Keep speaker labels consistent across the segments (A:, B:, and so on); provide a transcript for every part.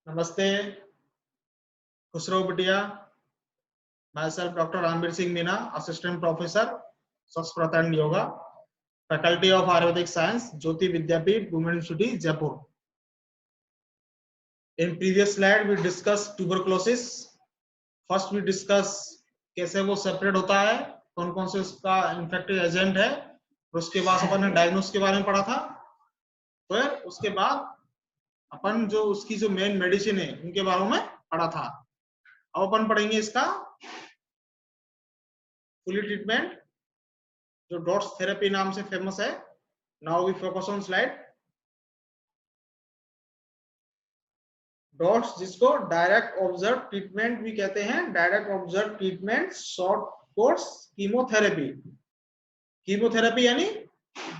A: नमस्ते, खुसरो बिटिया। Myself Dr. Ranbir Singh Meena, Assistant Professor, Sanskrit and Yoga, Faculty of Ayurvedic Science, Jyoti Vidyapeeth, Women University, Jaipur. In previous slide, we discussed tuberculosis. First, we discuss कैसे वो separate होता है, कौन कौन से उसका इन्फेक्टिव एजेंट है, और उसके बाद अपन ने डायग्नोस के बारे में पढ़ा था। फिर उसके बाद अपन जो उसकी जो मेन मेडिसिन है उनके बारे में पढ़ा था। अब अपन पढ़ेंगे इसका फुली ट्रीटमेंट जो डॉट्स थेरेपी नाम से फेमस है। Now we focus on slide. DOTS जिसको डायरेक्ट ऑब्जर्व ट्रीटमेंट भी कहते हैं, direct observe treatment, short course chemotherapy. Chemotherapy यानी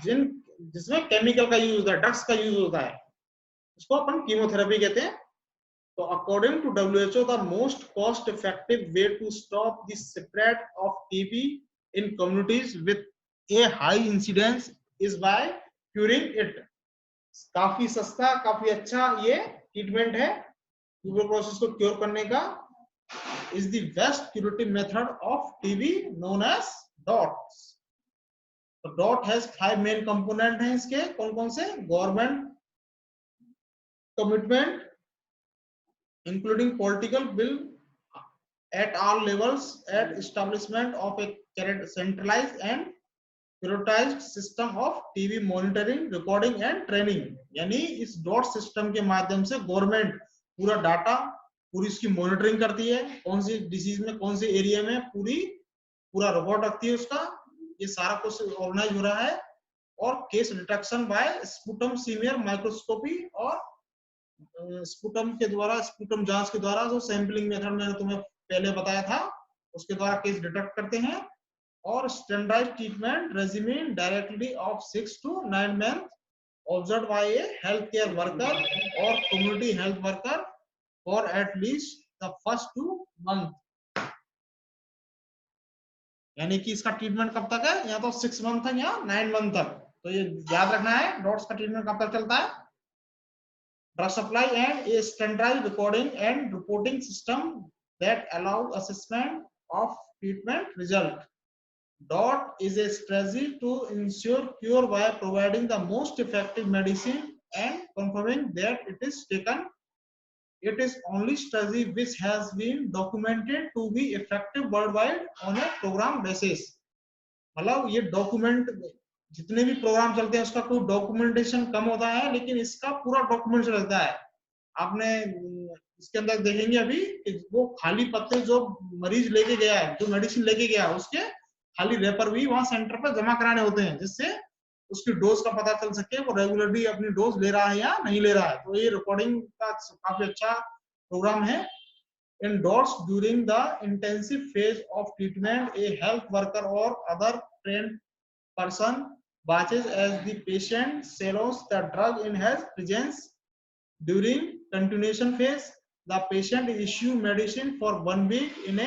A: जिसमें केमिकल का यूज होता है, ड्रग्स का यूज होता है, उसको अपन कीमोथेरेपी कहते हैं। तो according to WHO, the most cost effective way to stop the spread of TB in communities with a high incidence is by curing it. काफी सस्ता, काफी अच्छा ये ट्रीटमेंट है ट्यूबरकुलोसिस को क्योर करने का। Is the best curative method of TB known as DOTS. तो डॉट हैज 5 मेन कंपोनेंट हैं इसके। कौन कौन से? Government commitment including political will at all levels, at establishment of a centralized and prioritized system of TB monitoring, recording and training। यानी इस dot system के माध्यम से गवर्नमेंट पूरा डाटा, पूरी इसकी मॉनिटरिंग करती है, कौन सी डिसीज में, कौन से एरिया में पूरा रिकॉर्ड रखती है उसका। ये सारा कुछ ऑर्गेनाइज हो रहा है। और case detection by sputum smear microscopy, और स्पुटम के द्वारा, स्पुटम जांच के द्वारा, जो सैंपलिंग मेथड मैंने तुम्हें पहले बताया था, उसके द्वारा केस डिटेक्ट करते हैं। और standardized treatment regimen directly of 6 to 9 month observed by a health care worker और community health worker for at least the first 2 month. यानी कि इसका ट्रीटमेंट कब तक है? या तो 6 मंथ है या 9 मंथ तक। तो ये याद रखना है, डॉट्स का ट्रीटमेंट कब तक चलता है। Drug supply and a standardized recording and reporting system that allow assessment of treatment result. DOT is a strategy to ensure cure by providing the most effective medicine and confirming that it is taken. It is only strategy which has been documented to be effective worldwide on a program basis। मतलब ये document, जितने भी programme चलते हैं उसका कोई documentation कम होता है, लेकिन इसका पूरा डॉक्यूमेंट रहता है। आपने इसके अंदर देखेंगे अभी वो खाली पत्ते जो मरीज लेके गया है, जो मेडिसिन लेके गया है, उसके खाली रेपर भी वहां सेंटर पर जमा कराने होते हैं, जिससे उसकी डोज का पता चल सके वो रेगुलरली अपनी डोज ले रहा है या नहीं ले रहा है। तो ये रिकॉर्डिंग का काफी अच्छा प्रोग्राम है। In dots during the intensive phase of treatment, a health worker or other trained person watches as the patient swallows the drug in his presence. During continuation phase, the patient is issued medicine for 1 week in a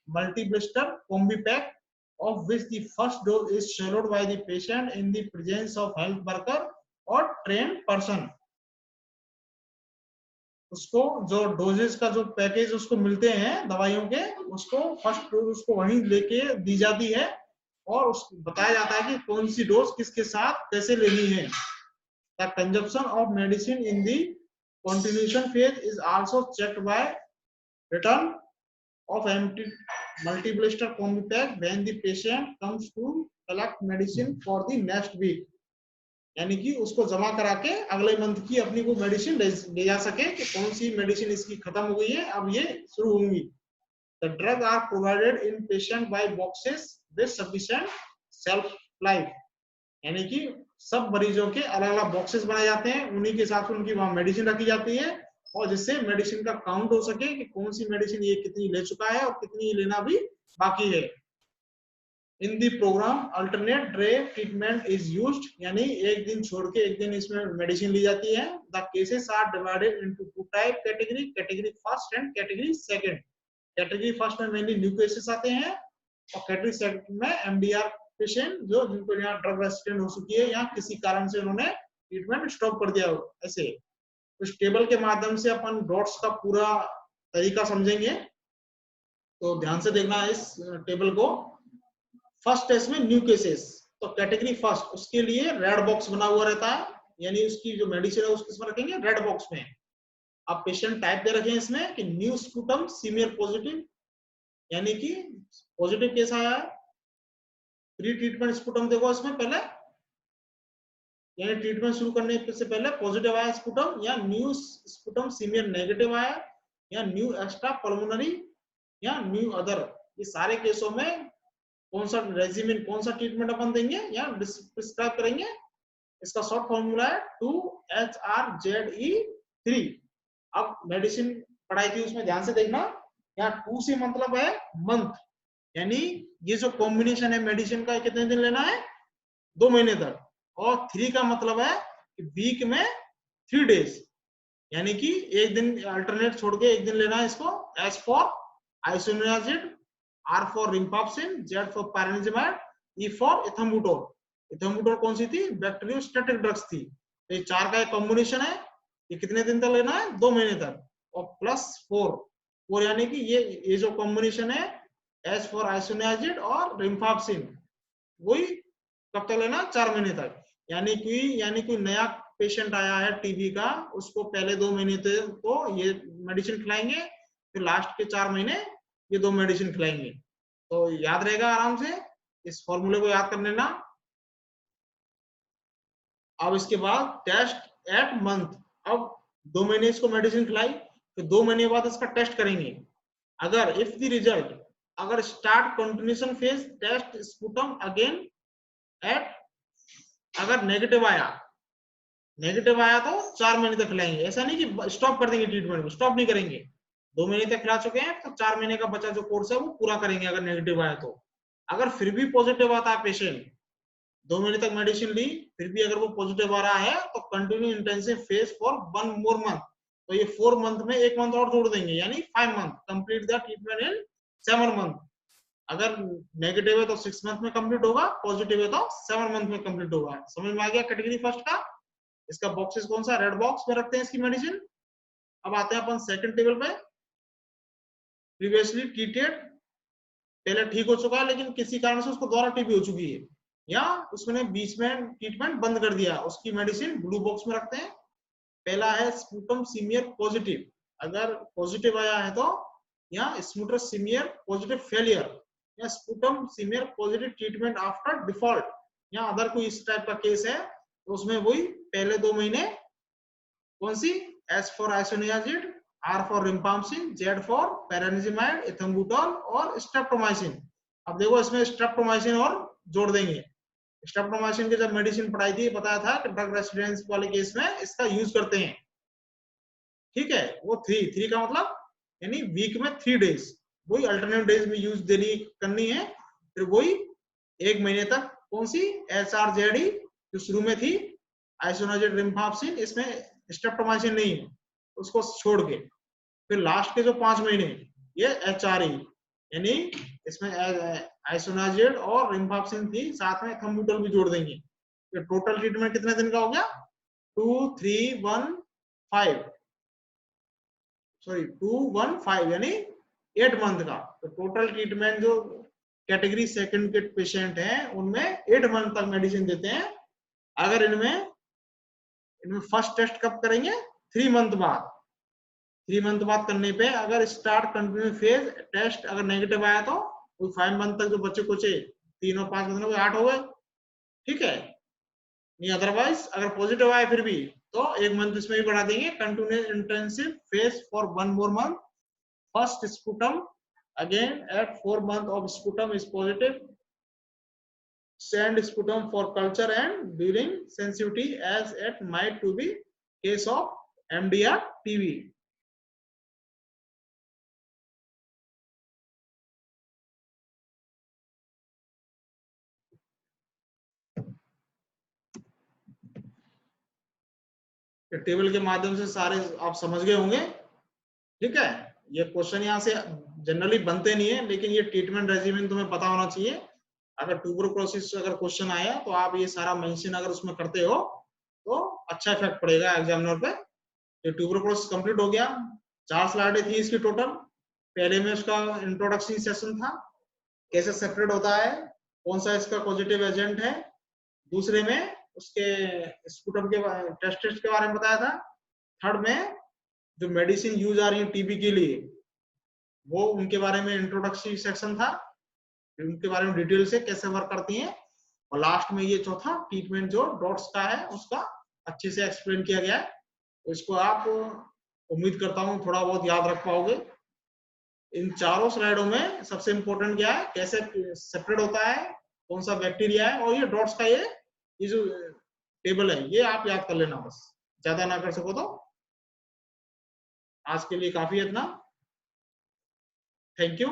A: multi-blister combi pack, of which the first dose is swallowed by the patient in the presence of health worker or trained person। उसको जो doses का जो package उसको मिलते हैं दवाइयों के, उसको फर्स्ट डोज उसको वहीं लेके दी जाती है, और उसको बताया जाता है कि कौन सी डोज किसके साथ कैसे लेनी है। The consumption of medicine in the continuation phase is also checked by return of empty multi-blister combi pack when the patient comes to collect medicine for the next week। यानी कि उसको जमा करा के अगले मंथ की अपनी को मेडिसिन ले जा सके कि कौन सी मेडिसिन इसकी खत्म हो गई है, अब ये शुरू होंगी। The drug are provided in patient by boxes with sufficient shelf life। यानी कि सब मरीजों के अलग अलग बॉक्सेस बनाए जाते हैं, उन्हीं के हिसाब से उनकी वहां मेडिसिन रखी जाती है, और जिससे मेडिसिन का काउंट हो सके कि कौन सी मेडिसिन ये कितनी ले चुका है और कितनी लेना भी बाकी है। In the program alternate day treatment is used, यानी एक दिन छोड़ के एक दिन इसमें मेडिसिन ली जाती है। The cases are divided into 2 type category, category first and category second. Category first में मेनली न्यू केसेस आते हैं, और कैटेगरी सेकंड में एमडीआर पेशेंट जो जिनको यहाँ ड्रग रेसिस्टेंट हो चुकी है या किसी कारण से उन्होंने ट्रीटमेंट स्टॉप कर दिया हो, ऐसे। उस टेबल के माध्यम से अपन डॉट्स का पूरा तरीका समझेंगे। तो ध्यान से देखना इस टेबल को। फर्स्ट है इसमें न्यू केसेस, तो कैटेगरी फर्स्ट, उसके लिए रेड बॉक्स बना हुआ रहता है, यानी उसकी जो मेडिसिन है उसको इसमें रखेंगे रेड बॉक्स में। अब पेशेंट टाइप दे रखे हैं इसमें कि न्यू स्पूटम सीमियर पॉजिटिव, यानी कि पॉजिटिव केस आया है। प्री ट्रीटमेंट स्पूटम देखो इसमें पहले, यानी ट्रीटमेंट शुरू करने से पहले पॉजिटिव आया स्पूटम, या न्यू स्पूटम सीमियर नेगेटिव आया, या न्यू एक्स्ट्रा पल्मोनरी, या न्यू अदर। ये सारे केसों में कौन सा रेजिमेंट, कौन सा ट्रीटमेंट अपन देंगे या प्रिस्क्राइब करेंगे, इसका शॉर्ट फॉर्मूला है 2HRZE3। अब मेडिसिन पढ़ाई थी उसमें ध्यान से देखना, यहाँ 2 से मतलब है मंथ, यानी ये जो कॉम्बिनेशन है मेडिसिन का कितने दिन लेना है, 2 महीने तक। और 3 का मतलब है कि वीक में 3 डेज, यानी कि एक दिन अल्टरनेट छोड़ के एक दिन लेना है इसको। S for isoniazid, R for rifampicin, Z for pyrazinamide, E for ethambutol. Ethambutol कौन सी थी, बैक्टीरियोस्टैटिक ड्रग्स थी। तो ये 4 का एक कॉम्बिनेशन है, ये कितने दिन तक लेना है, 2 महीने तक। और प्लस 4 यानी कि ये जो कॉम्बिनेशन है एस फॉर आइसोनियाजिड और रिम्पाप्सिन, वही कब तक लेना, 4 महीने तक। यानी कोई नया पेशेंट आया है टीबी का, उसको पहले 2 महीने तक तो ये मेडिसिन खिलाएंगे, फिर लास्ट के 4 महीने ये 2 मेडिसिन खिलाएंगे। तो याद रहेगा आराम से, इस फॉर्मूले को याद कर लेना। अब इसके बाद टेस्ट एट मंथ, अब 2 महीने इसको मेडिसिन खिलाई, फिर 2 महीने बाद इसका टेस्ट करेंगे। अगर इफ द रिजल्ट, अगर start continuation phase test sputum again at, अगर नेगेटिव आया तो 4 महीने तक खिलाएंगे। ऐसा नहीं कि स्टॉप कर देंगे ट्रीटमेंट को, स्टॉप नहीं करेंगे। 2 महीने तक खिला चुके हैं तो 4 महीने का बचा जो कोर्स है वो पूरा करेंगे अगर नेगेटिव आया तो। अगर फिर भी पॉजिटिव आता है पेशेंट, 2 महीने तक मेडिसिन ली, फिर भी अगर वो पॉजिटिव आ रहा है तो continue intensive phase for 1 more month. तो ये 4 मंथ में 1 मंथ और जोड़ देंगे, यानी 5 month, complete the treatment in 7 month. अगर नेगेटिव है तो 6 मंथ में कंप्लीट होगा, पॉजिटिव है तो 7 मंथ में कंप्लीट होगा। समझ में आ गया कैटेगरी फर्स्ट का। इसका बॉक्सेस कौन सा, रेड बॉक्स में रखते हैं इसकी मेडिसिन। अब आते हैं अपन सेकंड टेबल पे। प्रीवियसली ट्रीटेड, पहले ठीक हो चुका है लेकिन किसी कारण से उसको दोबारा टीबी हो चुकी है, या उसने बीच में ट्रीटमेंट बंद कर दिया, उसकी मेडिसिन ब्लू बॉक्स में रखते हैं। पहला है स्पूटम सीमियर पॉजिटिव, अगर पॉजिटिव आया है तो, या स्पूटम सीमियर पॉजिटिव फेलियर, या sputum smear positive treatment after default, या अदर कोई इस टाइप का केस है तो उसमें वही पहले 2 महीने कौन सी, S for isoniazid, R for rifampicin, Z for pyrazinamide, ethambutol और स्ट्रेप्टोमाइसिन। अब देखो इसमें स्ट्रेप्टोमाइसिन और जोड़ देंगे। स्ट्रेप्टोमाइसिन की जब मेडिसिन पढ़ाई थी बताया था कि ड्रग रेसिडेंस वाले केस में इसका यूज करते हैं। ठीक है, वो 3 का मतलब यानी वीक में 3 डेज, वही अल्टरनेट डेज में यूज देनी करनी है। फिर वही 1 महीने तक कौन सी, HRZE जो शुरू में थी, आइसोनियाजिड रिम्पाम्सिन, इसमें स्ट्रेप्टोमाइसिन नहीं है, उसको छोड़ के। फिर लास्ट के जो 5 महीने ये HRE, यानी इसमें आइसोनियाजिड और रिम्पाम्सिन थी, साथ में इथम्बुटोल भी जोड़ देंगे। ये टोटल ट्रीटमेंट कितने दिन का हो गया, 2-3-1-5 यानी 8 मंथ का। तो टोटल ट्रीटमेंट जो कैटेगरी सेकंड के पेशेंट हैं उनमें 8 मंथ तक मेडिसिन देते हैं। अगर इनमें फर्स्ट टेस्ट कब करेंगे, 3 मंथ बाद। 3 मंथ बाद करने पे अगर स्टार्ट कंटिन्यू फेज टेस्ट अगर नेगेटिव आया तो 5 मंथ तक जो बच्चे कुचे 3 और 5 मंथ में 8 हो गए। ठीक है, नहीं अदरवाइज अगर पॉजिटिव आए फिर भी तो 1 मंथ इसमें भी बढ़ा देंगे। Continue intensive phase for 1 more month. First sputum again at 4 month of sputum is positive, send sputum for culture and during sensitivity as it might to be case of MDR TB। Table के माध्यम से सारे आप समझ गए होंगे। ठीक है, ये क्वेश्चन यहाँ से जनरली बनते नहीं है लेकिन ये ट्रीटमेंट रेजिमेंट तुम्हें पता होना चाहिए। अगर ट्यूबरकुलोसिस अगर क्वेश्चन आया तो आप ये सारा मेंशन अगर उसमें करते हो तो अच्छा इफेक्ट पड़ेगा एग्जामिनर पे। ये ट्यूबरकुलोसिस कंप्लीट हो गया। 4 स्लाइडें थी इसकी टोटल। पहले में उसका इंट्रोडक्शन सेशन था, कैसे सेपरेट होता है, कौन सा इसका पॉजिटिव एजेंट है। दूसरे में उसके स्पुटम के टेस्ट के बारे में बताया था। थर्ड में जो मेडिसिन यूज आ रही है टीबी के लिए, वो उनके बारे में इंट्रोडक्टरी सेक्शन था, उनके बारे में डिटेल से कैसे वर्क करती हैं। और लास्ट में ये चौथा ट्रीटमेंट जो डॉट्स का है उसका अच्छे से एक्सप्लेन किया गया है। तो इसको आप उम्मीद करता हूँ थोड़ा बहुत याद रख पाओगे। इन चारों स्लाइडों में सबसे इंपॉर्टेंट क्या है, कैसे सेपरेट होता है, कौन सा बैक्टीरिया है, और ये डॉट्स का ये जो टेबल है ये आप याद कर लेना, बस ज्यादा ना कर सको तो। आज के लिए काफी है इतना। Thank you.